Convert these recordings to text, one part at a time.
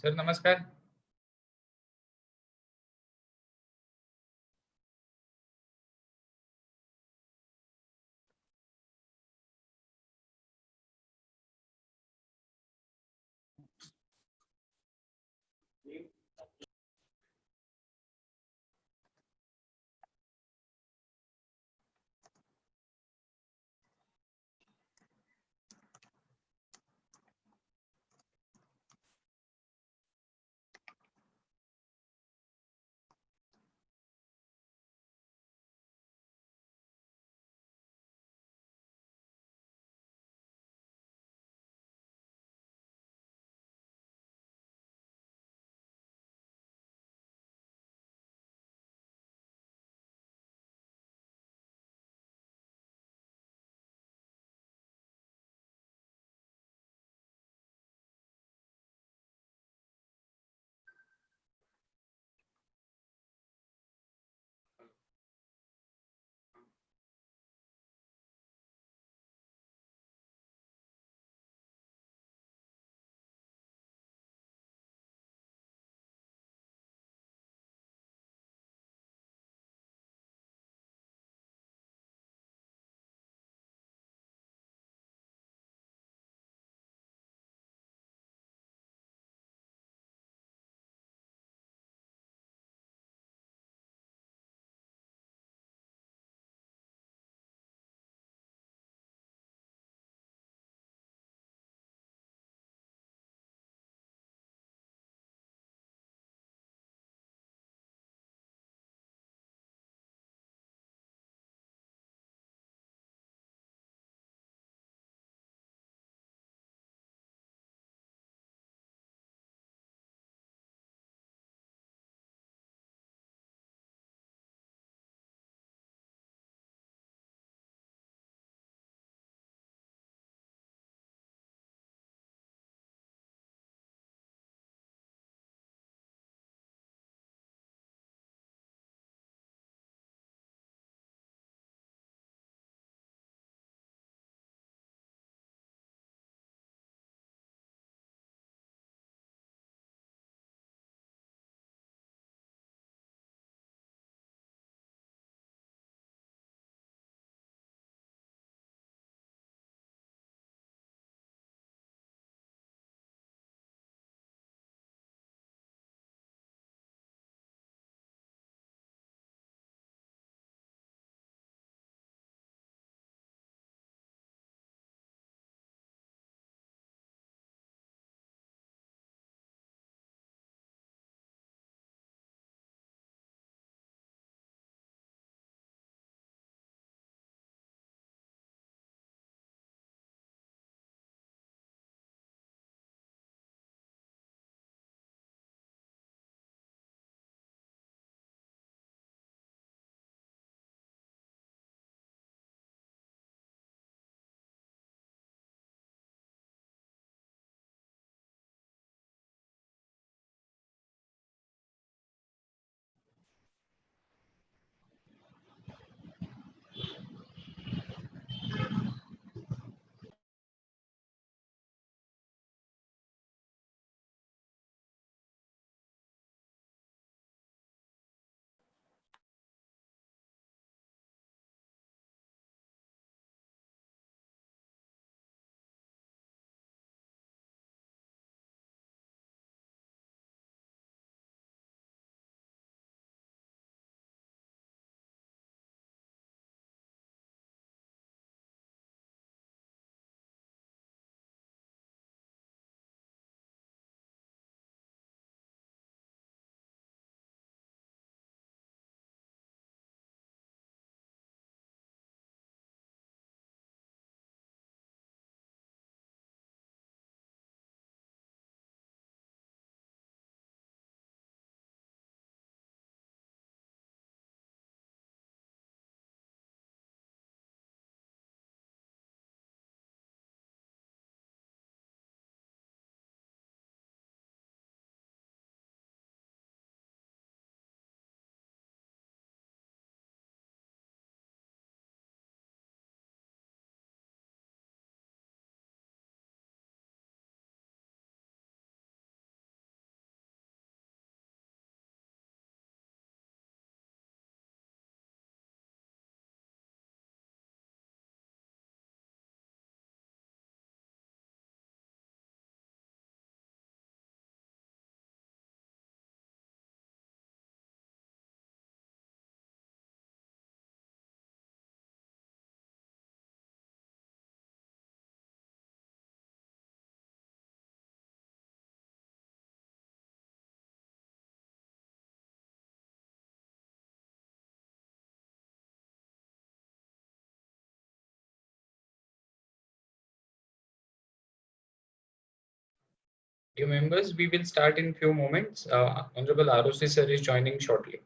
Sir नमस्कार. Dear members, we will start in few moments. Honorable ROC sir is joining shortly.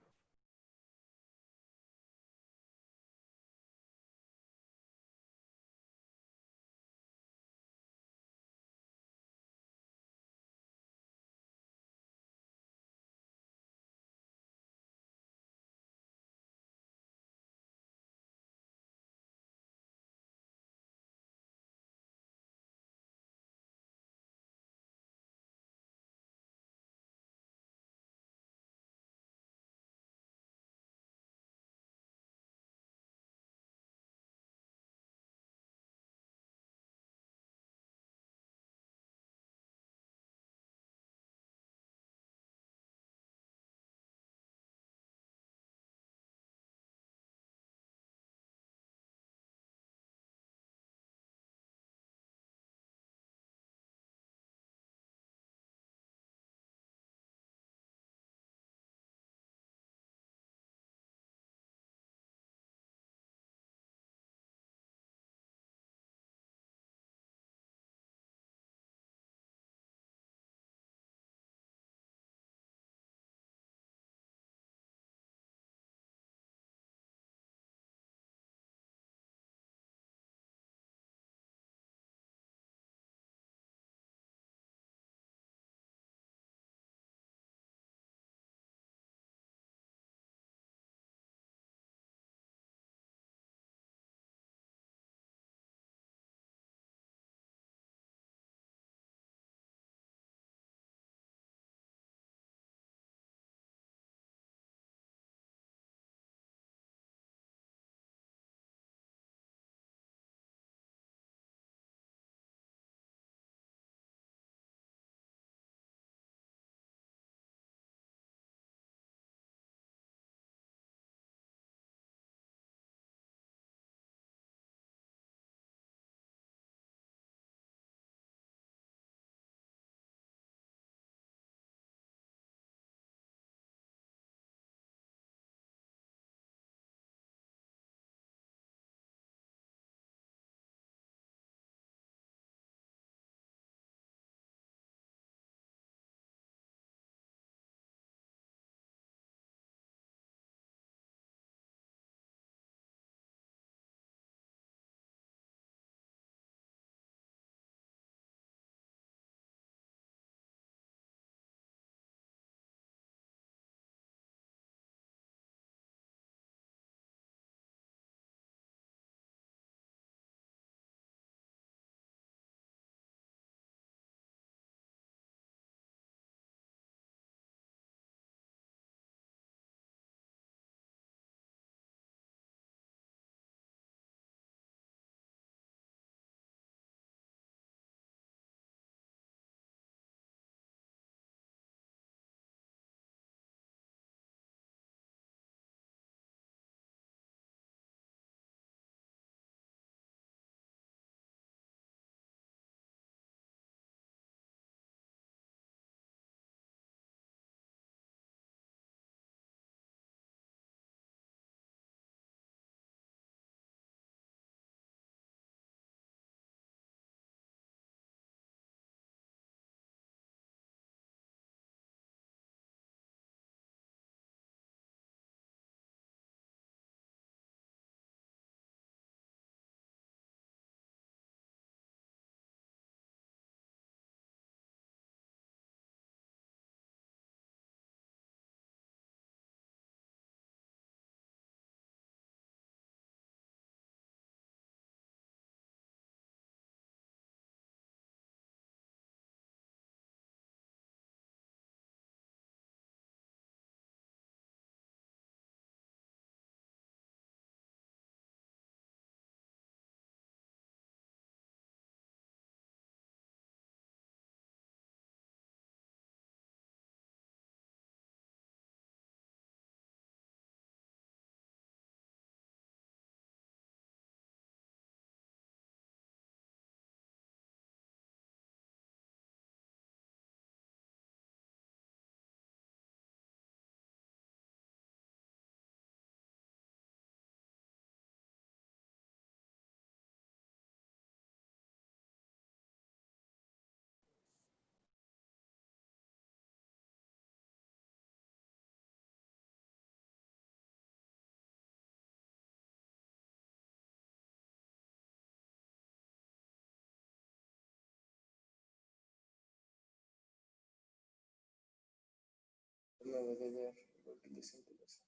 know whether they are able to listen to this.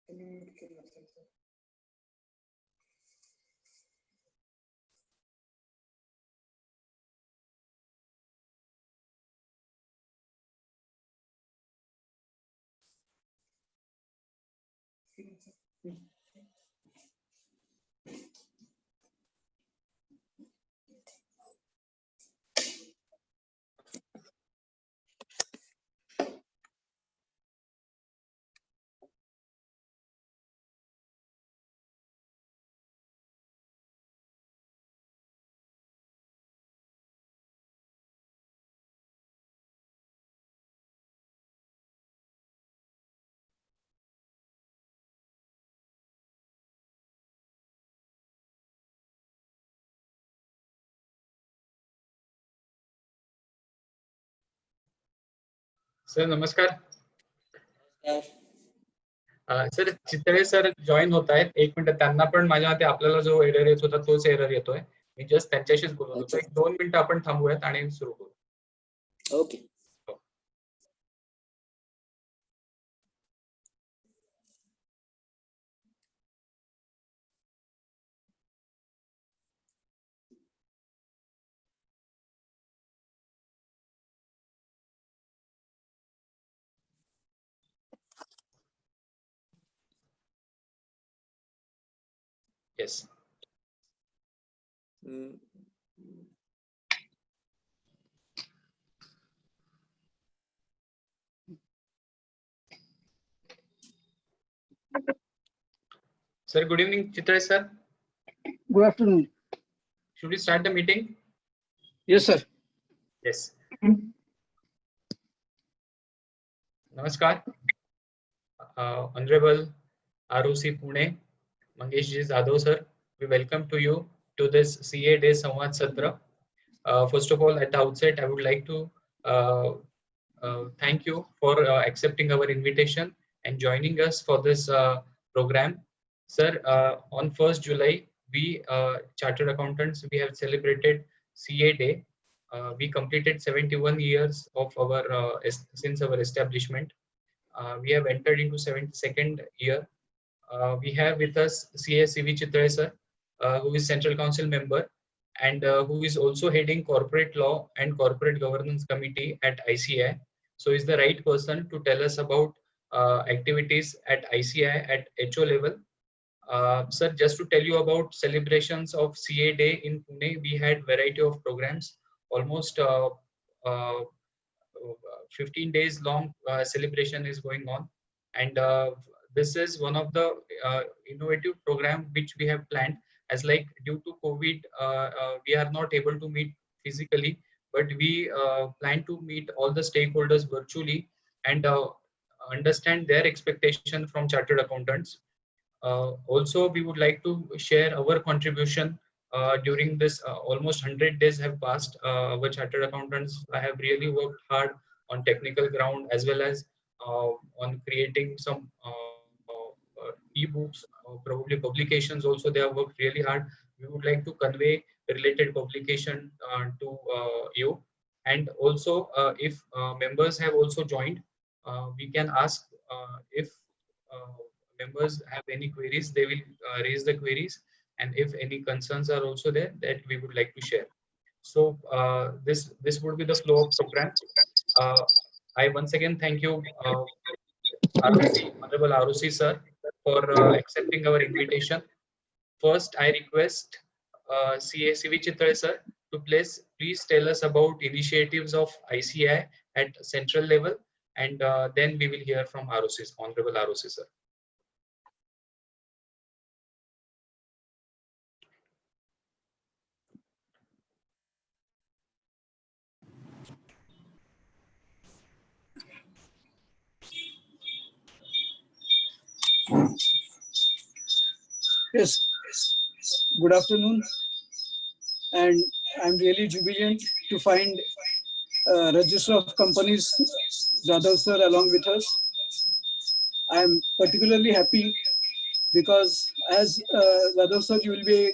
Can you mute yourself, sir? Sir नमस्कार. नमस्कार. Sir Chitale sir join होत आहेत. एक minute, त्यांना पण माझ्या मते आपल्याला जो एरर येत होता तोच एरर येतोय. मी जस्ट त्यांच्याशीच बोलत होतो. एक 2 मिनिटं आपण थांबूयात आणि सुरू करू. Okay. Yes. Sir, good evening, Chitra sir. Good afternoon. Should we start the meeting? Yes, sir. Yes. Namaskar. Honorable ROC Pune, Mangesh Jadhav sir, we welcome to you to this CA Day Sanvad Satra. First of all, at the outset, I would like to thank you for accepting our invitation and joining us for this program. Sir, on 1st July, we chartered accountants, we have celebrated CA Day. We completed 71 years of our since our establishment. We have entered into 72nd year. We have with us CA CV Chitra sir, who is Central Council member and who is also heading Corporate Law and Corporate Governance Committee at ICI. So is the right person to tell us about activities at ICI at HO level. Sir, just to tell you about celebrations of CA Day in Pune, we had variety of programs, almost 15 days long celebration is going on, and this is one of the innovative program which we have planned, as like due to COVID we are not able to meet physically, but we plan to meet all the stakeholders virtually and understand their expectation from chartered accountants. Also, we would like to share our contribution during this almost 100 days have passed. Our chartered accountants have really worked hard on technical ground, as well as on creating some ebooks, probably publications also. They have worked really hard. We would like to convey related publication to you. And also, if members have also joined, we can ask if members have any queries, they will raise the queries, and if any concerns are also there, that we would like to share. So this would be the flow of program. uh, I once again thank you, ROC, Honorable ROC sir, for accepting our invitation. First, I request CA CV Chitra sir to please tell us about initiatives of ICI at central level, and then we will hear from ROC, Honorable ROC sir. Yes. Good afternoon. And I'm really jubilant to find Register of Companies, Jadhav sir, along with us. I'm particularly happy because, as Jadhav sir, you will be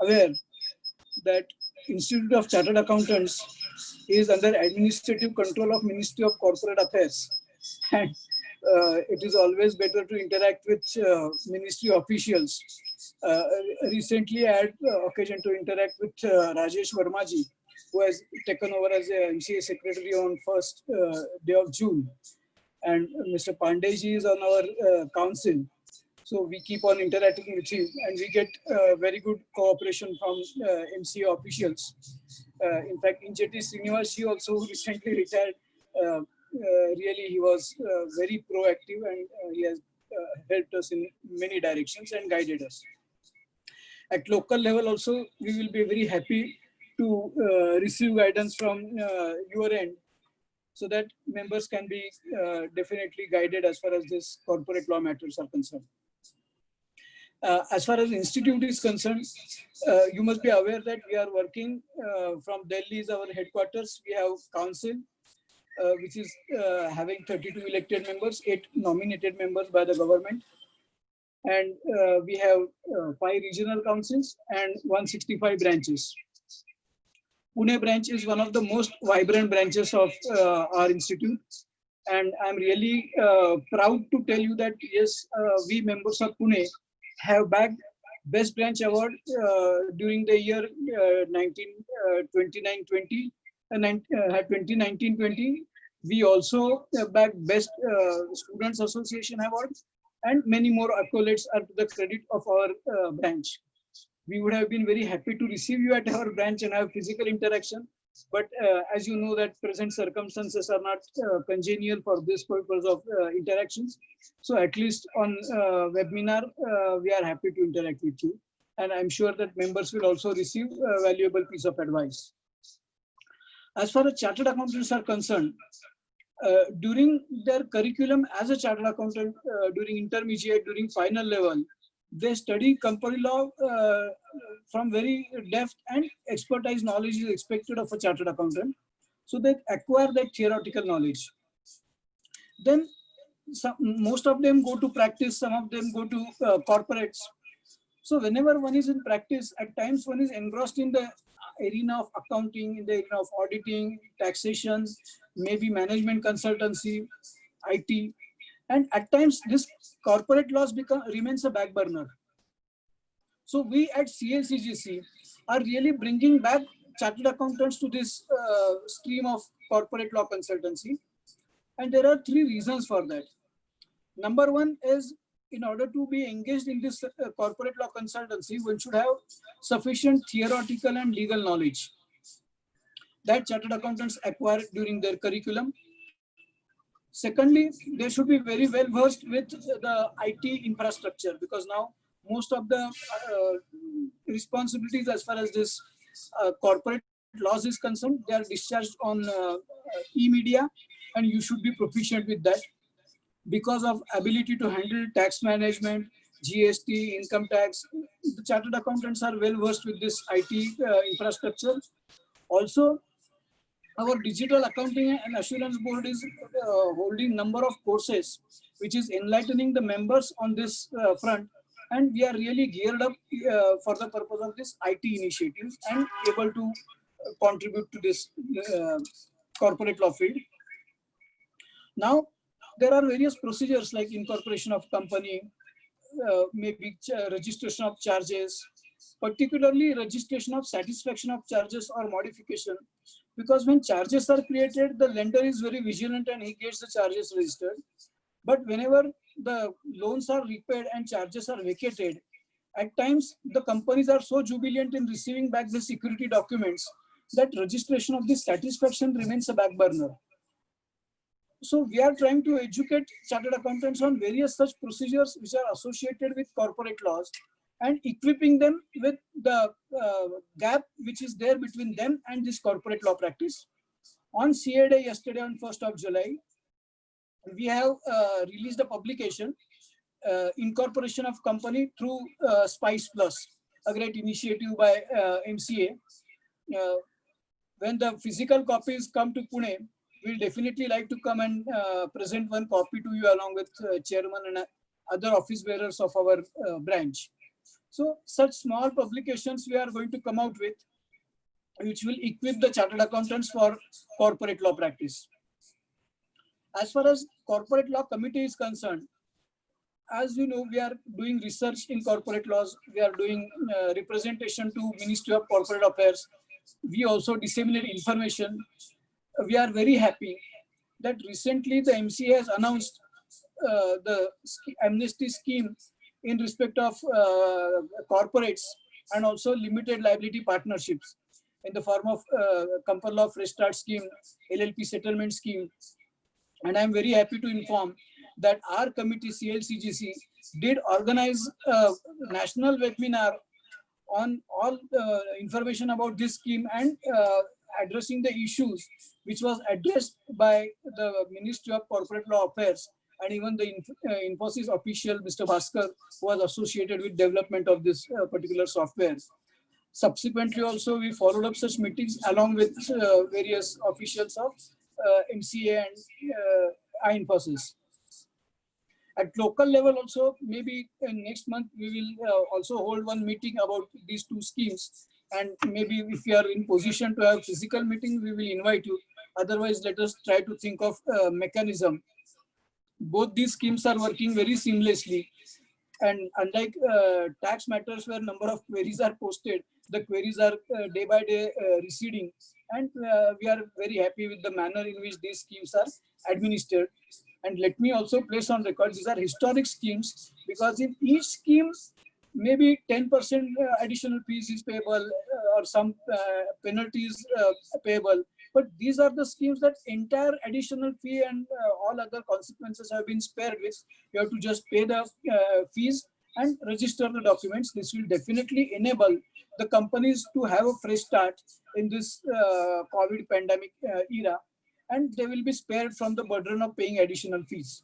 aware that Institute of Chartered Accountants is under administrative control of Ministry of Corporate Affairs, and it is always better to interact with ministry officials. Recently, I had occasion to interact with Rajesh Vermaji, who has taken over as a MCA secretary on first day of June, and Mr. Pandeyji is on our council. So we keep on interacting with him, and we get very good cooperation from MCA officials. In fact, Injeti Srinivas also recently retired. Really, he was very proactive, and he has helped us in many directions and guided us. At local level also, we will be very happy to receive guidance from your end, so that members can be definitely guided as far as this corporate law matters are concerned. As far as institute is concerned, you must be aware that we are working from Delhi is our headquarters. We have council, which is having 32 elected members, 8 nominated members by the government. And we have 5 regional councils and 165 branches. Pune branch is one of the most vibrant branches of our institute. And I'm really proud to tell you that, yes, we members of Pune have bagged Best Branch Award during the year 2019-20. We also bagged Best Students Association Award, and many more accolades are to the credit of our branch. We would have been very happy to receive you at our branch and have physical interaction. But as you know that present circumstances are not congenial for this purpose of interactions. So at least on webinar, we are happy to interact with you. And I'm sure that members will also receive a valuable piece of advice. As far as chartered accountants are concerned, during their curriculum as a chartered accountant, during intermediate, during final level, they study company law from very depth, and expertise knowledge is expected of a chartered accountant. So they acquire that theoretical knowledge. Then most of them go to practice, some of them go to corporates. So whenever one is in practice, at times one is engrossed in the arena of accounting, in the arena of auditing, taxation, maybe management consultancy, IT. And at times this corporate laws remains a back burner. So we at CLCGC are really bringing back chartered accountants to this stream of corporate law consultancy. And there are 3 reasons for that. Number one is, in order to be engaged in this corporate law consultancy, one should have sufficient theoretical and legal knowledge that chartered accountants acquire during their curriculum. Secondly, they should be very well versed with the IT infrastructure, because now most of the responsibilities as far as this corporate laws is concerned, they are discharged on e-media, and you should be proficient with that. Because of ability to handle tax management, GST, income tax, the chartered accountants are well versed with this IT infrastructure. Also, our digital accounting and assurance board is holding number of courses, which is enlightening the members on this front. And we are really geared up for the purpose of this IT initiatives and able to contribute to this corporate law field. Now, there are various procedures like incorporation of company, maybe registration of charges, particularly registration of satisfaction of charges or modification. Because when charges are created, the lender is very vigilant and he gets the charges registered. But whenever the loans are repaid and charges are vacated, at times the companies are so jubilant in receiving back the security documents that registration of this satisfaction remains a back burner. So we are trying to educate chartered accountants on various such procedures which are associated with corporate laws, and equipping them with the gap which is there between them and this corporate law practice. On CA Day yesterday, on 1st of July, we have released a publication, incorporation of company through Spice Plus, a great initiative by MCA. When the physical copies come to Pune, we'll definitely like to come and present one copy to you along with chairman and other office bearers of our branch. So such small publications we are going to come out with. which will equip the chartered accountants for corporate law practice. As far as corporate law committee is concerned, as you know, we are doing research in corporate laws. We are doing representation to Ministry of Corporate Affairs. We also disseminate information. We are very happy that recently the MCA has announced the amnesty scheme in respect of corporates and also limited liability partnerships in the form of Company Law Fresh Start scheme, LLP settlement scheme. And I'm very happy to inform that our committee, CLCGC, did organize a national webinar on all information about this scheme and addressing the issues which was addressed by the Ministry of Corporate Law Affairs and even the Infosys official, Mr. Bhaskar, who was associated with development of this particular software. Subsequently, also, we followed up such meetings along with various officials of MCA and Infosys. At local level also, maybe next month, we will also hold one meeting about these two schemes. And maybe if you are in position to have physical meeting, we will invite you. Otherwise, let us try to think of a mechanism. Both these schemes are working very seamlessly. And unlike tax matters where number of queries are posted, the queries are day by day receding. And we are very happy with the manner in which these schemes are administered. And let me also place on record, these are historic schemes because in each scheme, maybe 10% additional fees is payable or some penalties payable. But these are the schemes that entire additional fee and all other consequences have been spared with. You have to just pay the fees and register the documents. This will definitely enable the companies to have a fresh start in this COVID pandemic era, and they will be spared from the burden of paying additional fees.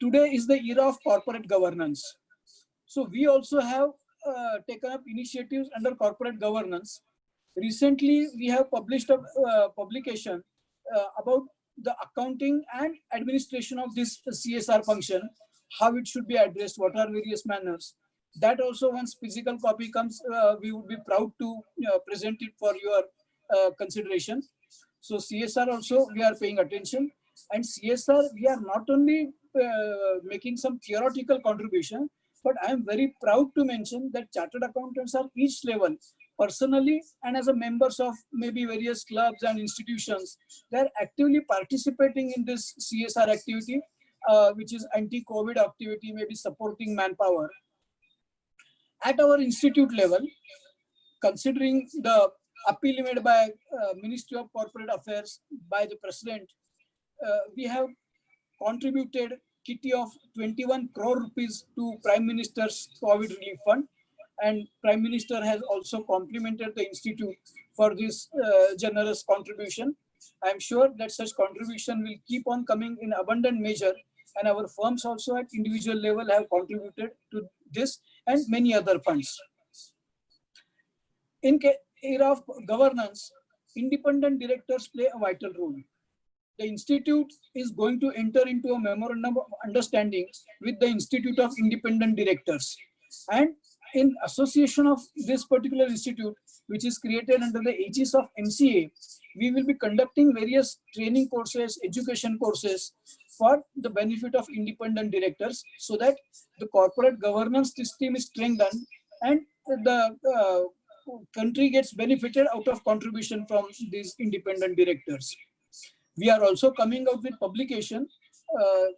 Today is the era of corporate governance. So we also have taken up initiatives under corporate governance. Recently, we have published a publication about the accounting and administration of this CSR function, how it should be addressed, what are various manners. That also, once physical copy comes, we would be proud to present it for your consideration. So CSR also, we are paying attention. And CSR, we are not only making some theoretical contribution, but I am very proud to mention that chartered accountants are each level, personally and as a members of maybe various clubs and institutions, they are actively participating in this CSR activity, which is anti-COVID activity, maybe supporting manpower. At our institute level, considering the appeal made by Ministry of Corporate Affairs by the President, we have contributed kitty of 21 crore rupees to Prime Minister's COVID Relief Fund, and Prime Minister has also complimented the institute for this generous contribution. I am sure that such contribution will keep on coming in abundant measure, and our firms also at individual level have contributed to this and many other funds. In era of governance, independent directors play a vital role. The institute is going to enter into a memorandum of understanding with the Institute of Independent Directors. And in association of this particular institute, which is created under the aegis of MCA, we will be conducting various training courses, education courses for the benefit of independent directors, so that the corporate governance system is strengthened and the country gets benefited out of contribution from these independent directors. We are also coming out with publication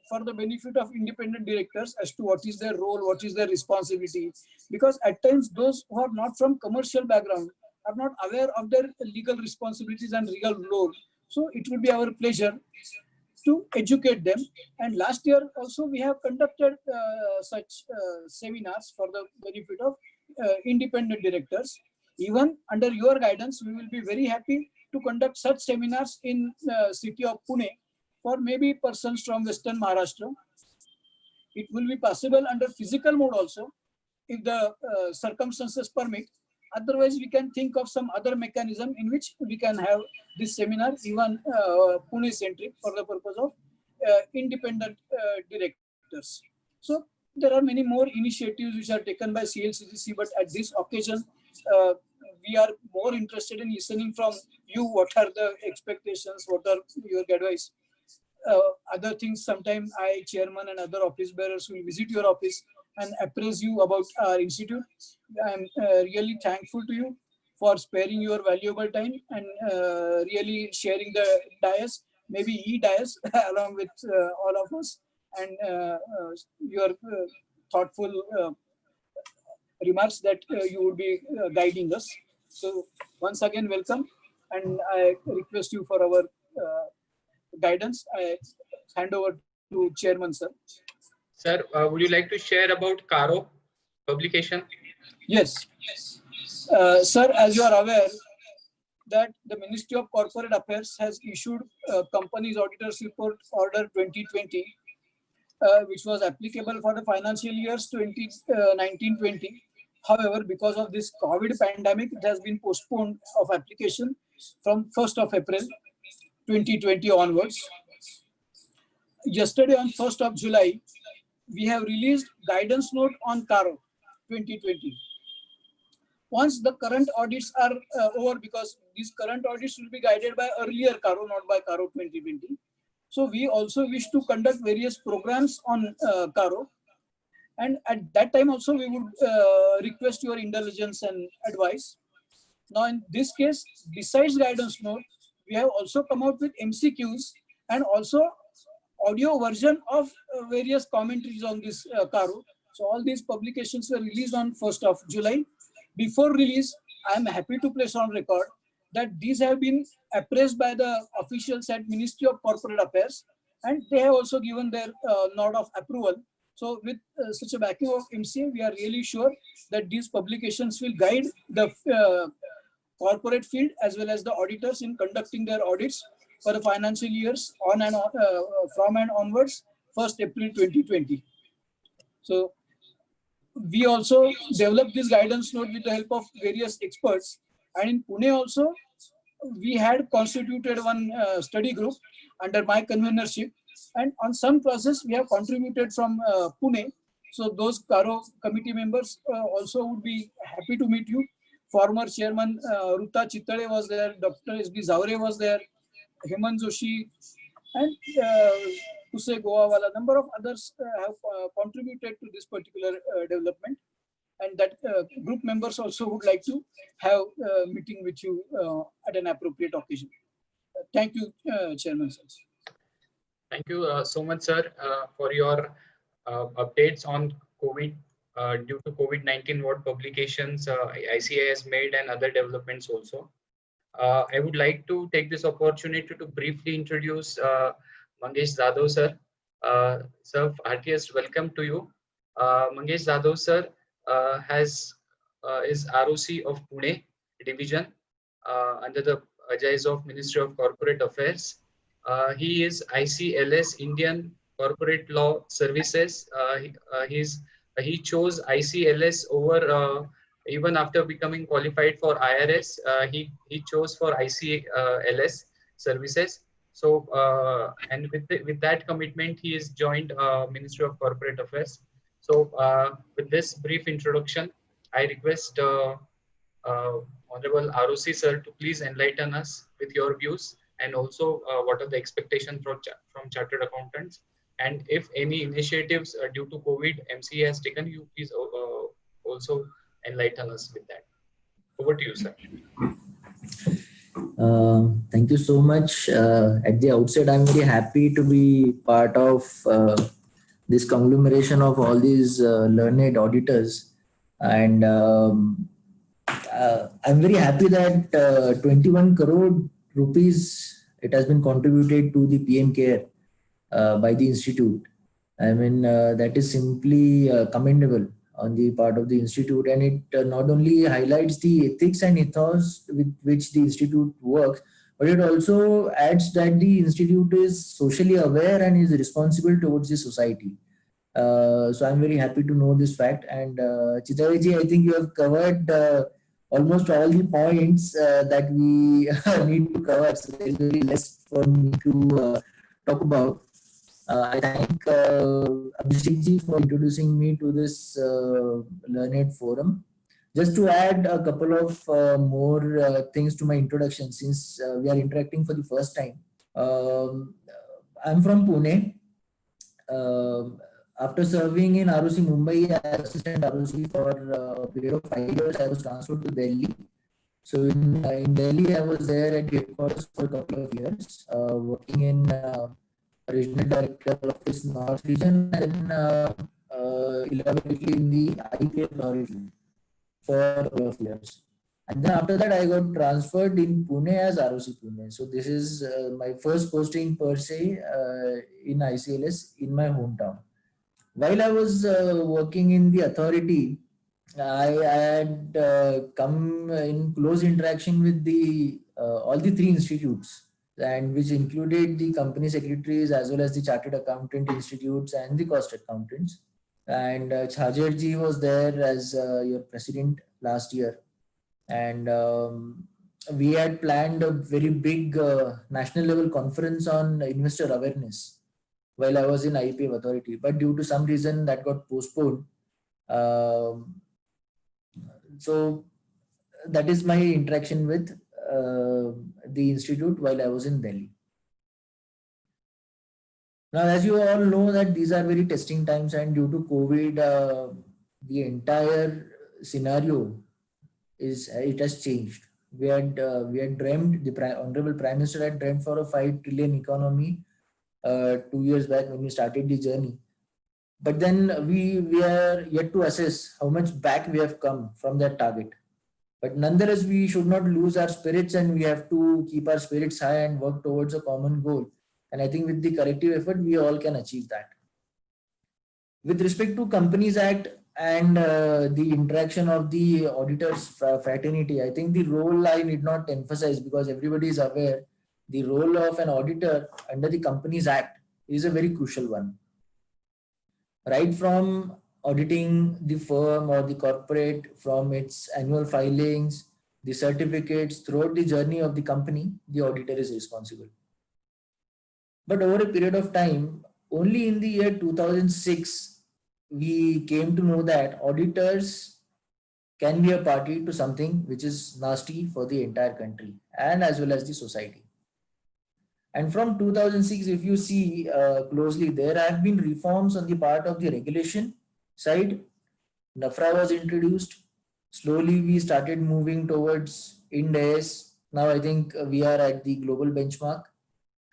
for the benefit of independent directors as to what is their role, what is their responsibility. Because at times those who are not from commercial background are not aware of their legal responsibilities and legal role. So it will be our pleasure to educate them. And last year also we have conducted such seminars for the benefit of independent directors. Even under your guidance, we will be very happy to conduct such seminars in the city of Pune for maybe persons from Western Maharashtra. It will be possible under physical mode also, if the circumstances permit. Otherwise, we can think of some other mechanism in which we can have this seminar, even Pune centric, for the purpose of independent directors. So there are many more initiatives which are taken by CLCGC, but at this occasion, we are more interested in listening from you. What are the expectations? What are your advice? Other things, sometimes I, chairman and other office bearers will visit your office and appraise you about our institute. I'm really thankful to you for sparing your valuable time and really sharing the dais, maybe e-dais along with all of us, and your thoughtful remarks that you would be guiding us. So once again, welcome, and I request you for our guidance. I hand over to chairman, sir. Sir, would you like to share about Caro publication? Yes, sir, as you are aware that the Ministry of Corporate Affairs has issued Companies Auditors Report Order 2020, which was applicable for the financial years 2019-20. However, because of this COVID pandemic, it has been postponed of application from 1st of April 2020 onwards. Yesterday on 1st of July, we have released guidance note on Caro 2020. Once the current audits are over, because these current audits will be guided by earlier Caro, not by Caro 2020. So we also wish to conduct various programs on Caro. And at that time also, we would request your indulgence and advice. Now, in this case, besides guidance note, we have also come out with MCQs and also audio version of various commentaries on this Caro. So all these publications were released on 1st of July. Before release, I am happy to place on record that these have been appraised by the officials at Ministry of Corporate Affairs, and they have also given their nod of approval. So with such a backing of MCA, we are really sure that these publications will guide the corporate field as well as the auditors in conducting their audits for the financial years on and on, from and onwards, 1st April 2020. So we also developed this guidance note with the help of various experts. And in Pune also, we had constituted one study group under my convenership. And on some process, we have contributed from Pune. So those Caro committee members also would be happy to meet you. Former chairman Ruta Chittade was there, Dr. S.B. Zavre was there, Hemant Joshi, and Kuse Goawala. Number of others have contributed to this particular development. And that group members also would like to have a meeting with you at an appropriate occasion. Thank you, Chairman, sir. Thank you so much, sir, for your updates on COVID. Due to COVID-19, what publications ICA has made and other developments also. I would like to take this opportunity to briefly introduce Mangesh Jadhav, sir. Sir, heartiest welcome to you. Mangesh Jadhav, sir, is ROC of Pune division under the aegis of Ministry of Corporate Affairs. He is ICLS, Indian Corporate Law Services. He chose ICLS over even after becoming qualified for IRS. He chose for ICLS services. So and with that commitment, he has joined Ministry of Corporate Affairs. So with this brief introduction, I request Honorable ROC sir to please enlighten us with your views and also what are the expectations from chartered accountants, and if any initiatives due to COVID MCA has taken, you please also enlighten us with that. Over to you, sir. Thank you so much. At the outset, I'm very happy to be part of this conglomeration of all these learned auditors, and I'm very happy that 21 crore rupees it has been contributed to the PM Care by the institute. I mean, that is simply commendable on the part of the institute, and it not only highlights the ethics and ethos with which the institute works, but it also adds that the institute is socially aware and is responsible towards the society. So I'm very happy to know this fact. And Chitaji, I think you have covered almost all the points that we need to cover. So there's very less for me to talk about. I thank Abhishek ji for introducing me to this learned forum. Just to add a couple of more things to my introduction, since we are interacting for the first time. Um, I'm from Pune. Um After serving in ROC Mumbai as assistant ROC for a period of 5 years, I was transferred to Delhi. So in Delhi, I was there at the headquarters for a couple of years, working in regional director office North region, and then elaborately in the IPL region for a couple of years. And then after that, I got transferred in Pune as ROC Pune. So this is my first posting per se in ICLS in my hometown. While I was working in the authority, I had come in close interaction with the all the three institutes, and which included the company secretaries as well as the chartered accountant institutes and the cost accountants. And Chajer ji was there as your president last year, and we had planned a very big national level conference on investor awareness while I was in IPF authority, but due to some reason that got postponed. Um, so that is my interaction with the institute while I was in Delhi. Now, as you all know that these are very testing times, and due to COVID, the entire scenario is it has changed. We had dreamed, the Honorable Prime Minister had dreamt for a 5 trillion economy 2 years back when we started the journey. But then we are yet to assess how much back we have come from that target. But nonetheless, we should not lose our spirits, and we have to keep our spirits high and work towards a common goal. And I think with the collective effort, we all can achieve that. With respect to Companies Act and the interaction of the auditors fraternity, I think the role I need not emphasize because everybody is aware the role of an auditor under the Companies Act is a very crucial one. Right from auditing the firm or the corporate from its annual filings, the certificates throughout the journey of the company, the auditor is responsible. But over a period of time, only in the year 2006, we came to know that auditors can be a party to something which is nasty for the entire country and as well as the society. And from 2006, if you see closely, there have been reforms on the part of the regulation side. NAFRA was introduced. Slowly, we started moving towards Ind AS. Now, I think we are at the global benchmark.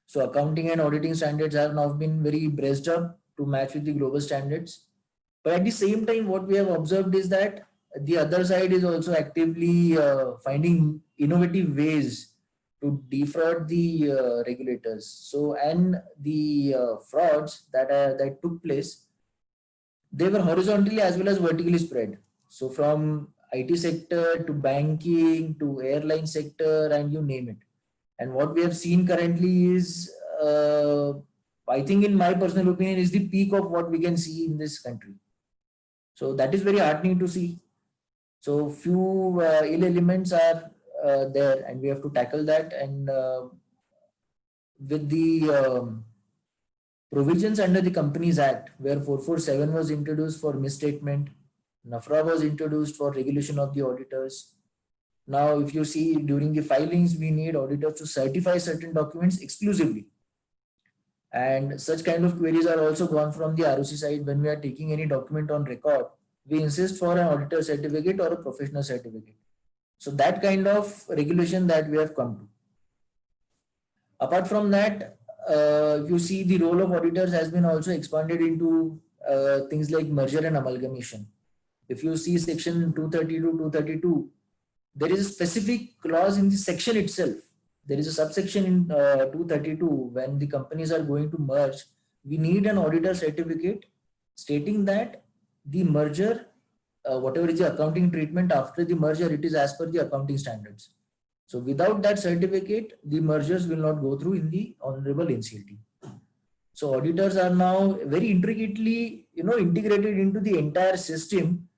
So, accounting and auditing standards have now been very braced up to match with the global standards. But at the same time, what we have observed is that the other side is also actively finding innovative ways to defraud the regulators. So, and the frauds that took place, they were horizontally as well as vertically spread. So, from IT sector to banking to airline sector and you name it. And what we have seen currently is, I think in my personal opinion, is the peak of what we can see in this country. So that is very heartening to see. So few ill elements are there, and we have to tackle that. And with the provisions under the Companies Act, where 447 was introduced for misstatement, NAFRA was introduced for regulation of the auditors. Now, if you see during the filings, we need auditors to certify certain documents exclusively. And such kind of queries are also gone from the ROC side. When we are taking any document on record, we insist for an auditor certificate or a professional certificate. So that kind of regulation that we have come to. Apart from that, you see the role of auditors has been also expanded into things like merger and amalgamation. If you see section 232, 232, there is a specific clause in the section itself. There is a subsection in 232 when the companies are going to merge, we need an auditor certificate stating that the merger, whatever is the accounting treatment after the merger, it is as per the accounting standards. So without that certificate, the mergers will not go through in the honorable NCLT. So auditors are now very intricately, integrated into the entire system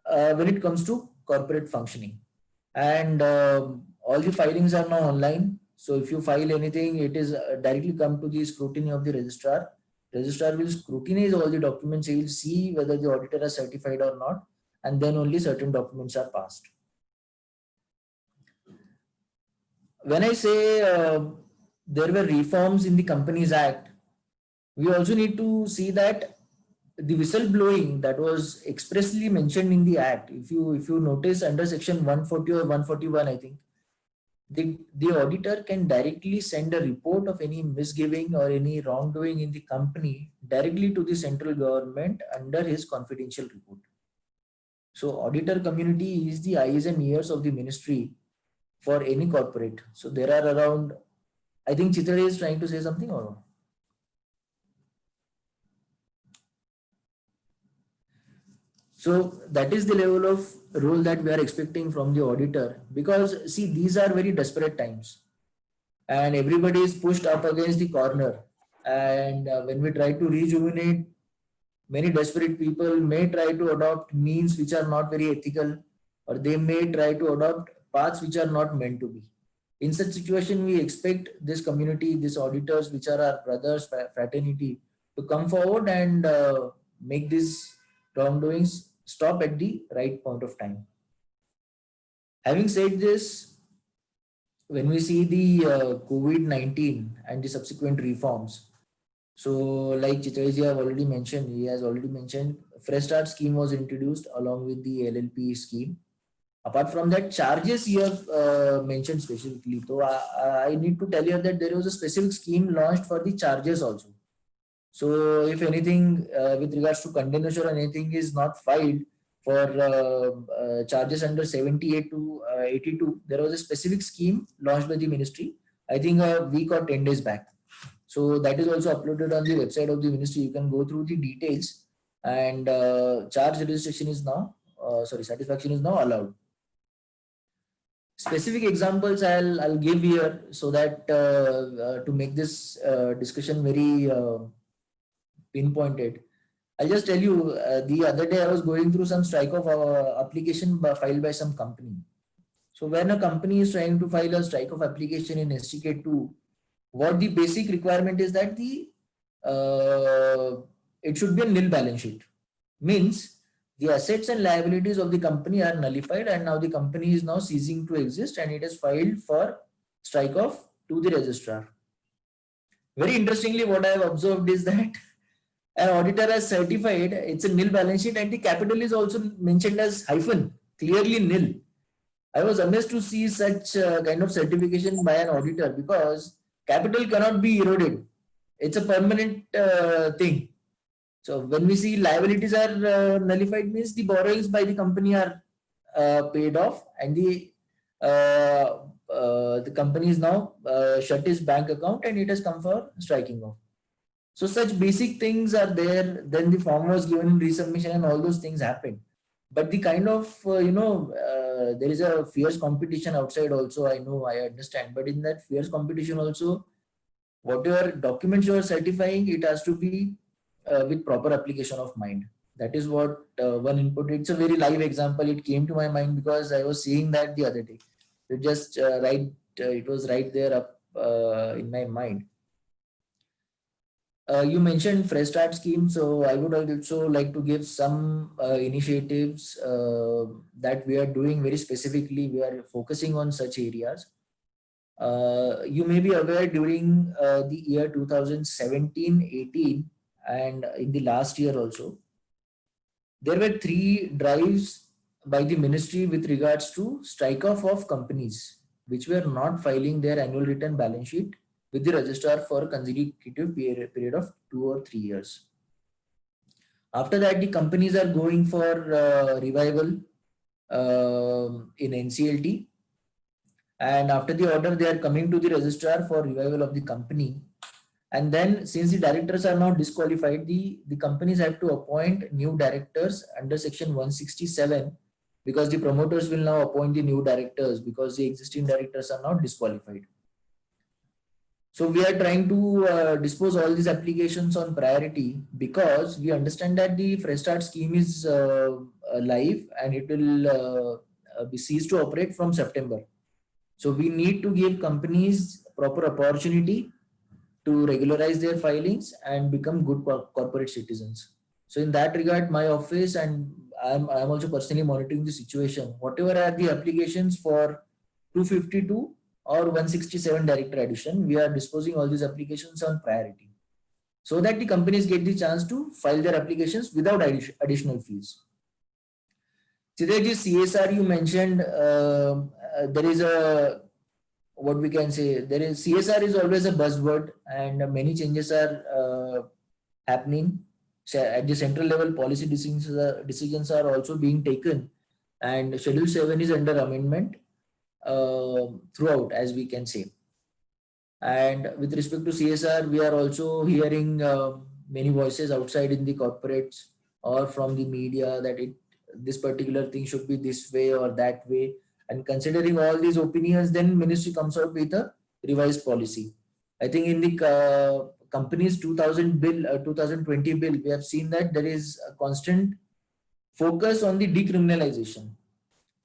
when it comes to corporate functioning. And all the filings are now online. So if you file anything, it is directly come to the scrutiny of the registrar. Registrar will scrutinize all the documents. He will see whether the auditor is certified or not. and then only certain documents are passed. When I say there were reforms in the Companies Act, we also need to see that the whistleblowing that was expressly mentioned in the act, if you notice under section 140 or 141, I think the auditor can directly send a report of any misgiving or any wrongdoing in the company directly to the central government under his confidential report. So auditor community is the eyes and ears of the ministry for any corporate. So there are around, I think Chitra is trying to say something or? So that is the level of role that we are expecting from the auditor, because see, these are very desperate times and everybody is pushed up against the corner. And when we try to rejuvenate, many desperate people may try to adopt means which are not very ethical, or they may try to adopt paths which are not meant to be. In such situation, we expect this community, these auditors, which are our brothers, fraternity, to come forward and make these wrongdoings stop at the right point of time. Having said this, when we see the COVID-19 and the subsequent reforms, so like Chitraji have already mentioned, he has already mentioned, Fresh Start scheme was introduced along with the LLP scheme. Apart from that, charges you have mentioned specifically. So I need to tell you that there was a specific scheme launched for the charges also. So if anything with regards to condemnation or anything is not filed for charges under 78 to 82, there was a specific scheme launched by the ministry, I think a week or 10 days back. So that is also uploaded on the website of the ministry. You can go through the details, and charge registration is now, satisfaction is now allowed. Specific examples I'll give here so that to make this discussion very pinpointed. I'll just tell you, the other day I was going through some strike-off application filed by some company. So when a company is trying to file a strike-off application in STK2, what the basic requirement is that it should be a nil balance sheet. Means the assets and liabilities of the company are nullified, and now the company is now ceasing to exist, and it is filed for strike-off to the registrar. Very interestingly, what I have observed is that an auditor has certified it's a nil balance sheet, and the capital is also mentioned as hyphen, clearly nil. I was amazed to see such kind of certification by an auditor, because capital cannot be eroded. It's a permanent thing. So when we see liabilities are nullified, means the borrowings by the company are paid off, and the company is now shut its bank account, and it has come for striking off. So such basic things are there. Then the form was given resubmission, and all those things happened. But the kind of there is a fierce competition outside also. I know, I understand. But in that fierce competition also, whatever documents you are certifying, it has to be with proper application of mind. That is what one input. It's a very live example. It came to my mind because I was seeing that the other day. It just it was right there up in my mind. You mentioned Fresh Start scheme, so I would also like to give some initiatives that we are doing very specifically. We are focusing on such areas. You may be aware, during the year 2017-18 and in the last year also, there were 3 drives by the ministry with regards to strike-off of companies which were not filing their annual return balance sheet with the registrar for a consecutive period of 2 or 3 years. After that, the companies are going for revival in NCLT, and after the order, they are coming to the registrar for revival of the company. And then, since the directors are now disqualified, the companies have to appoint new directors under section 167, because the promoters will now appoint the new directors because the existing directors are now disqualified. So we are trying to dispose all these applications on priority, because we understand that the Fresh Start scheme is live, and it will be ceased to operate from September. So we need to give companies proper opportunity to regularize their filings and become good corporate citizens. So in that regard, my office and I'm also personally monitoring the situation. Whatever are the applications for 252 or 167 director addition, we are disposing all these applications on priority, so that the companies get the chance to file their applications without additional fees. Siddharth, CSR you mentioned, there is a, what we can say, there is CSR is always a buzzword, and many changes are happening. At the central level, policy decisions are also being taken, and Schedule 7 is under amendment throughout, as we can say. And with respect to CSR, we are also hearing many voices outside in the corporates or from the media that this particular thing should be this way or that way. And considering all these opinions, then ministry comes out with a revised policy. I think in the company's 2020 bill, we have seen that there is a constant focus on the decriminalization.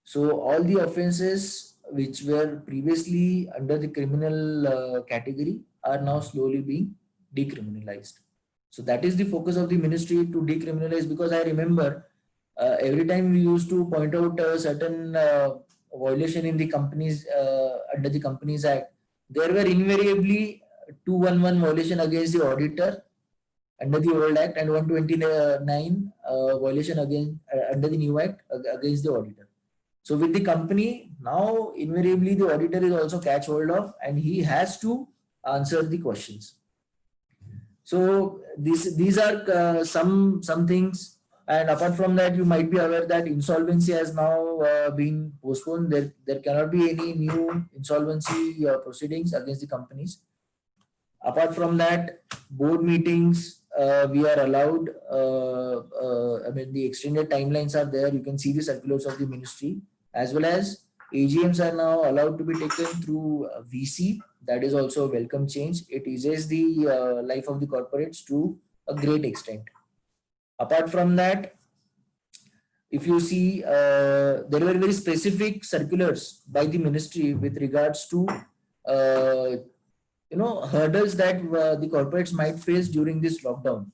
So all the offenses which were previously under the criminal category are now slowly being decriminalized. So that is the focus of the ministry, to decriminalize, because I remember every time we used to point out a certain violation in the companies under the Companies Act, there were invariably 211 violation against the auditor under the old act and 129 violation against under the new act against the auditor. So with the company, now invariably the auditor is also catch hold of, and he has to answer the questions. So these are some things. And apart from that, you might be aware that insolvency has now been postponed. There cannot be any new insolvency proceedings against the companies. Apart from that, board meetings we are allowed. I mean, the extended timelines are there. You can see the circulars of the ministry, as well as AGMs are now allowed to be taken through VC. That is also a welcome change. It eases the life of the corporates to a great extent. Apart from that, if you see, there were very specific circulars by the ministry with regards to hurdles that the corporates might face during this lockdown.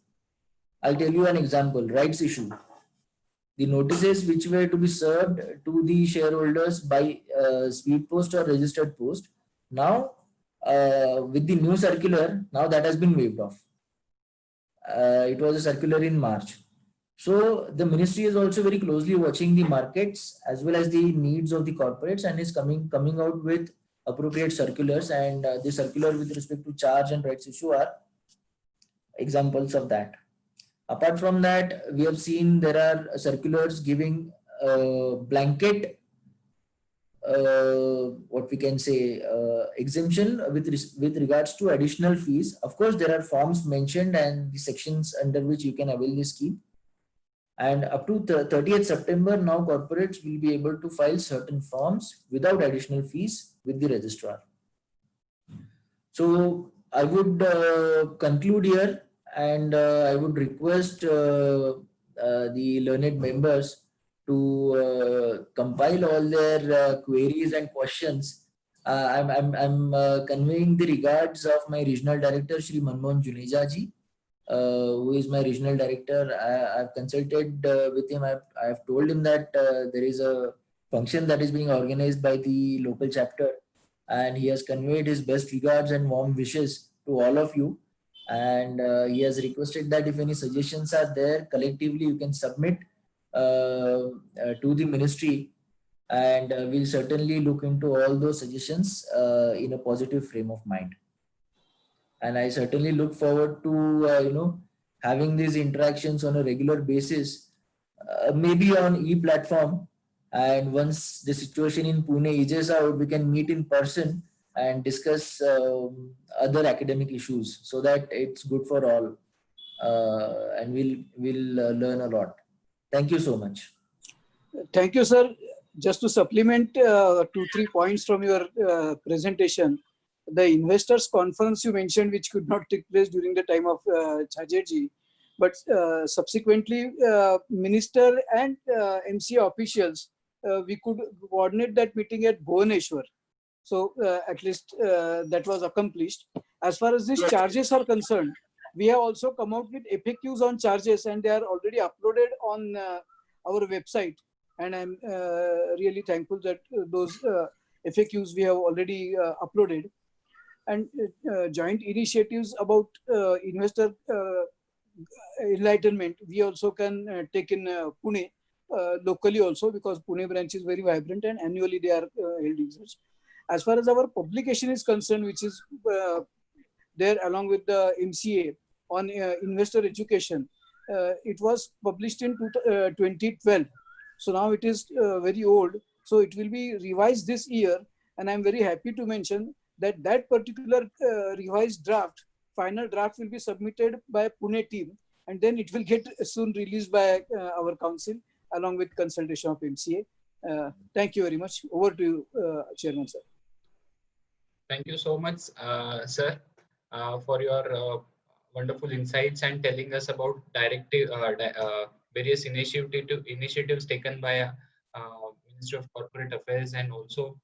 I'll tell you an example: rights issue. The notices which were to be served to the shareholders by speed post or registered post, now with the new circular, now that has been waived off. It was a circular in March. So the ministry is also very closely watching the markets as well as the needs of the corporates, and is coming out with appropriate circulars. And the circular with respect to charge and rights issue are examples of that. Apart from that, we have seen there are circulars giving blanket what we can say exemption with regards to additional fees. Of course, there are forms mentioned and the sections under which you can avail this scheme. And up to 30th September, now corporates will be able to file certain forms without additional fees with the registrar. So I would conclude here, and I would request the learned members to compile all their queries and questions. I'm conveying the regards of my regional director, Shri Manmohan Juneja ji, who is my regional director. I've consulted with him. I've told him that there is a function that is being organized by the local chapter, and he has conveyed his best regards and warm wishes to all of you. And he has requested that if any suggestions are there, collectively you can submit to the ministry, and we'll certainly look into all those suggestions in a positive frame of mind. And I certainly look forward to having these interactions on a regular basis, maybe on e-platform. And once the situation in Pune eases out, we can meet in person and discuss other academic issues, so that it's good for all, and we'll learn a lot. Thank you so much. Thank you, sir. Just to supplement 2-3 points from your presentation, the investors conference you mentioned, which could not take place during the time of Chajerji, but subsequently minister and MCA officials, we could coordinate that meeting at Bhubaneswar. So at least that was accomplished. As far as these charges are concerned, we have also come out with FAQs on charges, and they are already uploaded on our website, and I'm really thankful that those FAQs we have already uploaded. And joint initiatives about investor enlightenment we also can take in Pune locally also, because Pune branch is very vibrant and annually they are held exhibits. As far as our publication is concerned, which is there along with the MCA on investor education, it was published in 2012. So now it is very old. So it will be revised this year, and I'm very happy to mention that that particular revised draft, final draft, will be submitted by Pune team, and then it will get soon released by our council along with consultation of MCA. Thank you very much. Over to you, Chairman sir. Thank you so much, sir, for your wonderful insights and telling us about various initiatives taken by Ministry of Corporate Affairs, and also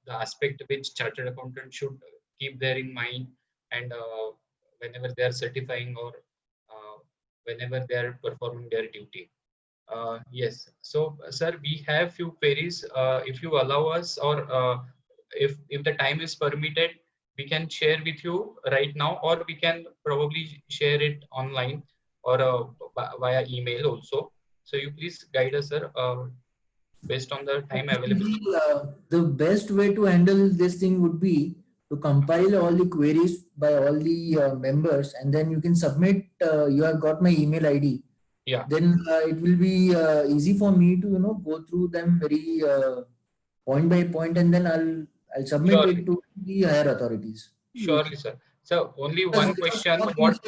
the aspect which chartered accountant should keep there in mind, and whenever they are certifying, or whenever they are performing their duty. Yes. So, sir, we have few queries. If you allow us, or if the time is permitted, we can share with you right now, or we can probably share it online, or via email also. So you please guide us, sir, based on the time available. The best way to handle this thing would be to compile all the queries by all the members, and then you can submit. You have got my email ID. Yeah. Then it will be easy for me to go through them very point by point, and then I'll submit Surely. it to the higher authorities. Surely, sir. So only one Because question. What?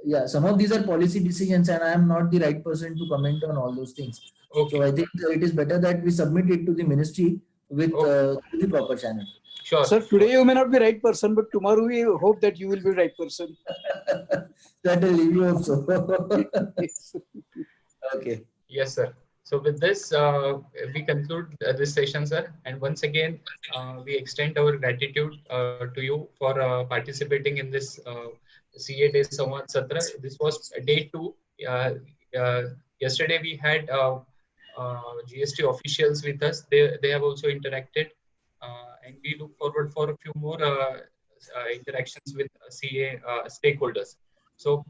Yeah, some of these are policy decisions, and I am not the right person to comment on all those things. Okay. So I think it is better that we submit it to the ministry with the proper channel. Sure. Sir, today you may not be right person, but tomorrow we hope that you will be right person. Certainly, we hope so. Okay. Yes, sir. So with this, we conclude this session, sir. And once again, we extend our gratitude to you for participating in this CA Day Sanvad Satra. This was day 2. Yesterday we had GST officials with us. They have also interacted, and we look forward for a few more interactions with CA stakeholders. So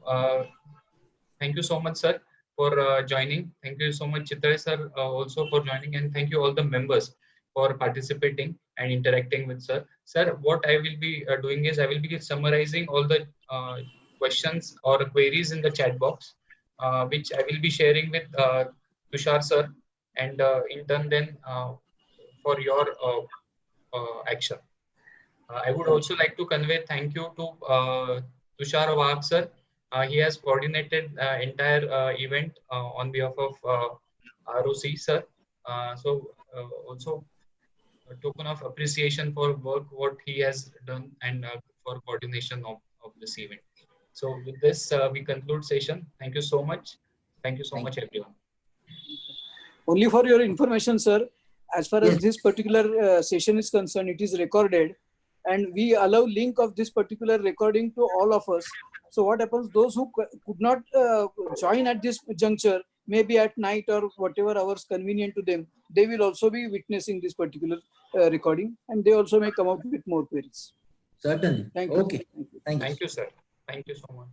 thank you so much, sir, for joining. Thank you so much, Chitra sir, also for joining, and thank you all the members for participating and interacting with sir. Sir, what I will be doing is I will be summarizing all the questions or queries in the chat box, which I will be sharing with Tushar sir, and in turn then for your action. I would also like to convey thank you to Tushar Wahak sir. He has coordinated entire event on behalf of ROC sir. So also a token of appreciation for work what he has done, and for coordination of this event. So with this, we conclude session. Thank you so much. Thank you so much, everyone. Only for your information, sir, as far as this particular session is concerned, it is recorded, and we allow link of this particular recording to all of us. So what happens, those who could not join at this juncture, maybe at night or whatever hours convenient to them, they will also be witnessing this particular recording, and they also may come out with more queries. Certainly. Thank you. Okay. Thank you. Thank you, sir. Thank you so much.